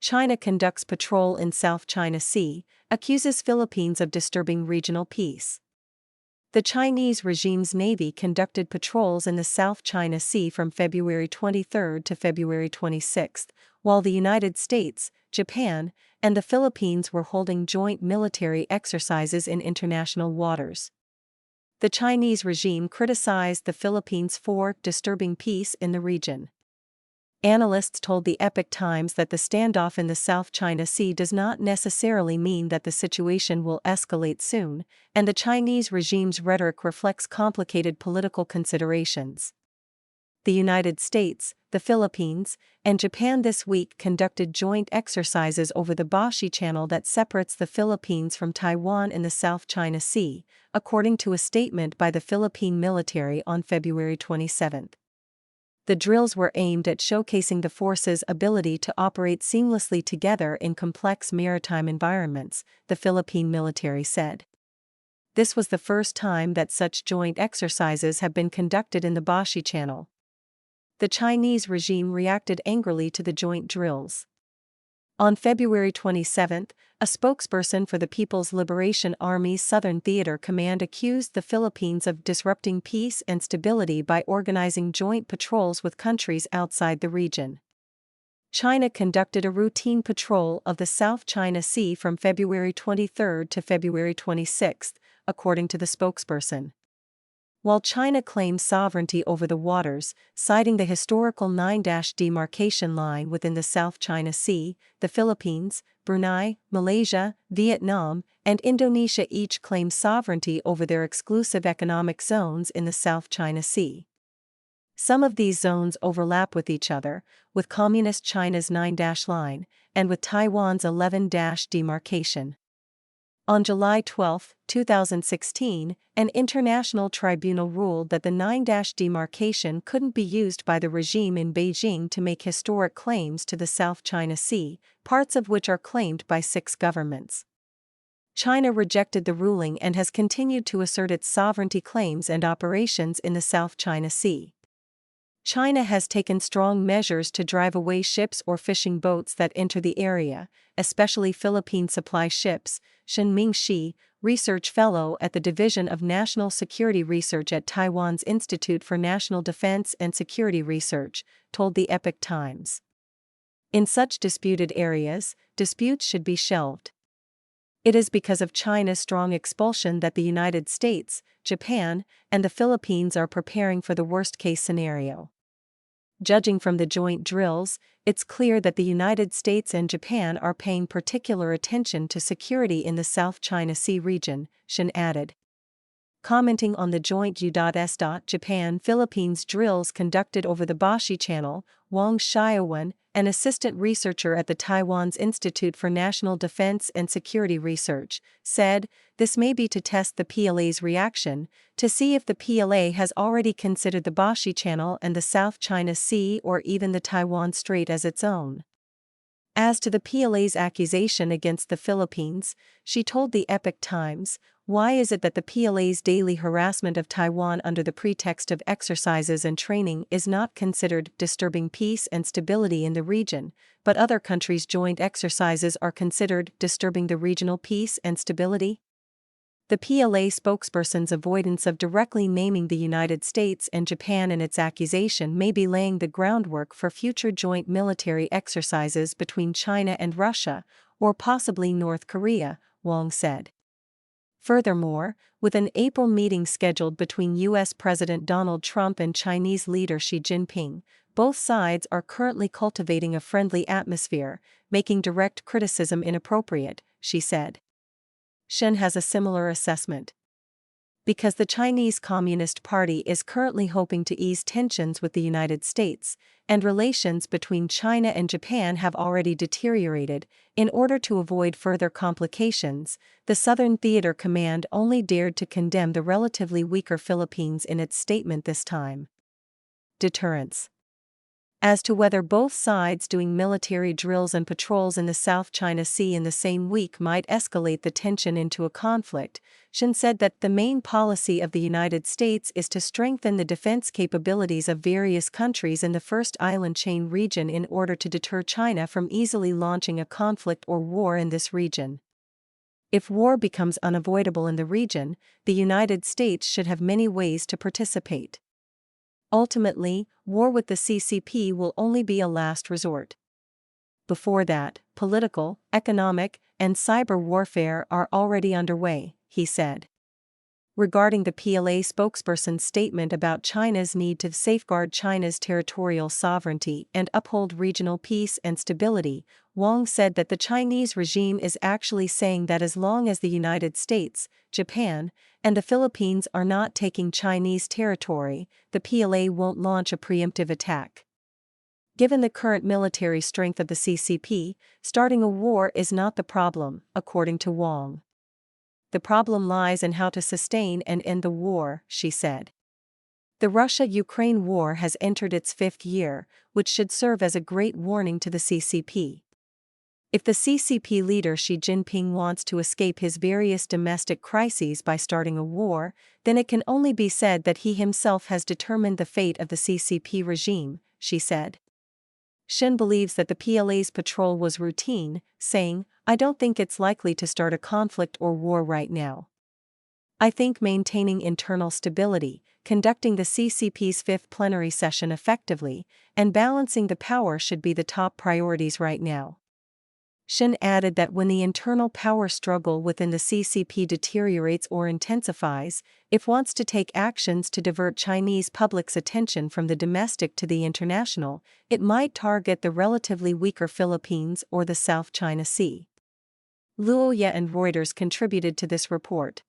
China conducts patrol in South China Sea, accuses Philippines of disturbing regional peace. The Chinese regime's navy conducted patrols in the South China Sea from February 23 to February 26, while the United States, Japan, and the Philippines were holding joint military exercises in international waters. The Chinese regime criticized the Philippines for disturbing peace in the region. Analysts told the Epoch Times that the standoff in the South China Sea does not necessarily mean that the situation will escalate soon, and the Chinese regime's rhetoric reflects complicated political considerations. The United States, the Philippines, and Japan this week conducted joint exercises over the Bashi Channel that separates the Philippines from Taiwan in the South China Sea, according to a statement by the Philippine military on February 27. The drills were aimed at showcasing the forces' ability to operate seamlessly together in complex maritime environments, the Philippine military said. This was the first time that such joint exercises have been conducted in the Bashi Channel. The Chinese regime reacted angrily to the joint drills. On February 27, a spokesperson for the People's Liberation Army's Southern Theater Command accused the Philippines of disrupting peace and stability by organizing joint patrols with countries outside the region. China conducted a routine patrol of the South China Sea from February 23 to February 26, according to the spokesperson. While China claims sovereignty over the waters, citing the historical 9- demarcation line within the South China Sea, the Philippines, Brunei, Malaysia, Vietnam, and Indonesia each claim sovereignty over their exclusive economic zones in the South China Sea. Some of these zones overlap with each other, with Communist China's 9- line, and with Taiwan's 11- demarcation. On July 12, 2016, an international tribunal ruled that the 9- demarcation couldn't be used by the regime in Beijing to make historic claims to the South China Sea, parts of which are claimed by 6 governments. China rejected the ruling and has continued to assert its sovereignty claims and operations in the South China Sea. China has taken strong measures to drive away ships or fishing boats that enter the area, especially Philippine supply ships, Shen Mingxi, research fellow at the Division of National Security Research at Taiwan's Institute for National Defense and Security Research, told the Epoch Times. In such disputed areas, disputes should be shelved. It is because of China's strong expulsion that the United States, Japan, and the Philippines are preparing for the worst-case scenario. Judging from the joint drills, it's clear that the United States and Japan are paying particular attention to security in the South China Sea region, Shen added. Commenting on the joint U.S. Japan-Philippines drills conducted over the Bashi Channel, Wang Xiaowen, an assistant researcher at the Taiwan's Institute for National Defense and Security Research, said, "This may be to test the PLA's reaction, to see if the PLA has already considered the Bashi Channel and the South China Sea or even the Taiwan Strait as its own." As to the PLA's accusation against the Philippines, she told the Epoch Times, "Why is it that the PLA's daily harassment of Taiwan under the pretext of exercises and training is not considered disturbing peace and stability in the region, but other countries' joint exercises are considered disturbing the regional peace and stability?" The PLA spokesperson's avoidance of directly naming the United States and Japan in its accusation may be laying the groundwork for future joint military exercises between China and Russia, or possibly North Korea, Wang said. Furthermore, with an April meeting scheduled between U.S. President Donald Trump and Chinese leader Xi Jinping, both sides are currently cultivating a friendly atmosphere, making direct criticism inappropriate, she said. Shen has a similar assessment. Because the Chinese Communist Party is currently hoping to ease tensions with the United States, and relations between China and Japan have already deteriorated, in order to avoid further complications, the Southern Theater Command only dared to condemn the relatively weaker Philippines in its statement this time. Deterrence. As to whether both sides doing military drills and patrols in the South China Sea in the same week might escalate the tension into a conflict, Shin said that the main policy of the United States is to strengthen the defense capabilities of various countries in the First Island Chain region in order to deter China from easily launching a conflict or war in this region. If war becomes unavoidable in the region, the United States should have many ways to participate. Ultimately, war with the CCP will only be a last resort. Before that, political, economic, and cyber warfare are already underway, he said. Regarding the PLA spokesperson's statement about China's need to safeguard China's territorial sovereignty and uphold regional peace and stability, Wang said that the Chinese regime is actually saying that as long as the United States, Japan, and the Philippines are not taking Chinese territory, the PLA won't launch a preemptive attack. Given the current military strength of the CCP, starting a war is not the problem, according to Wang. The problem lies in how to sustain and end the war, she said. The Russia-Ukraine war has entered its 5th year, which should serve as a great warning to the CCP. If the CCP leader Xi Jinping wants to escape his various domestic crises by starting a war, then it can only be said that he himself has determined the fate of the CCP regime, she said. Shin believes that the PLA's patrol was routine, saying, "I don't think it's likely to start a conflict or war right now. I think maintaining internal stability, conducting the CCP's 5th plenary session effectively, and balancing the power should be the top priorities right now." Shin added that when the internal power struggle within the CCP deteriorates or intensifies, it wants to take actions to divert Chinese public's attention from the domestic to the international, it might target the relatively weaker Philippines or the South China Sea. Luoya and Reuters contributed to this report.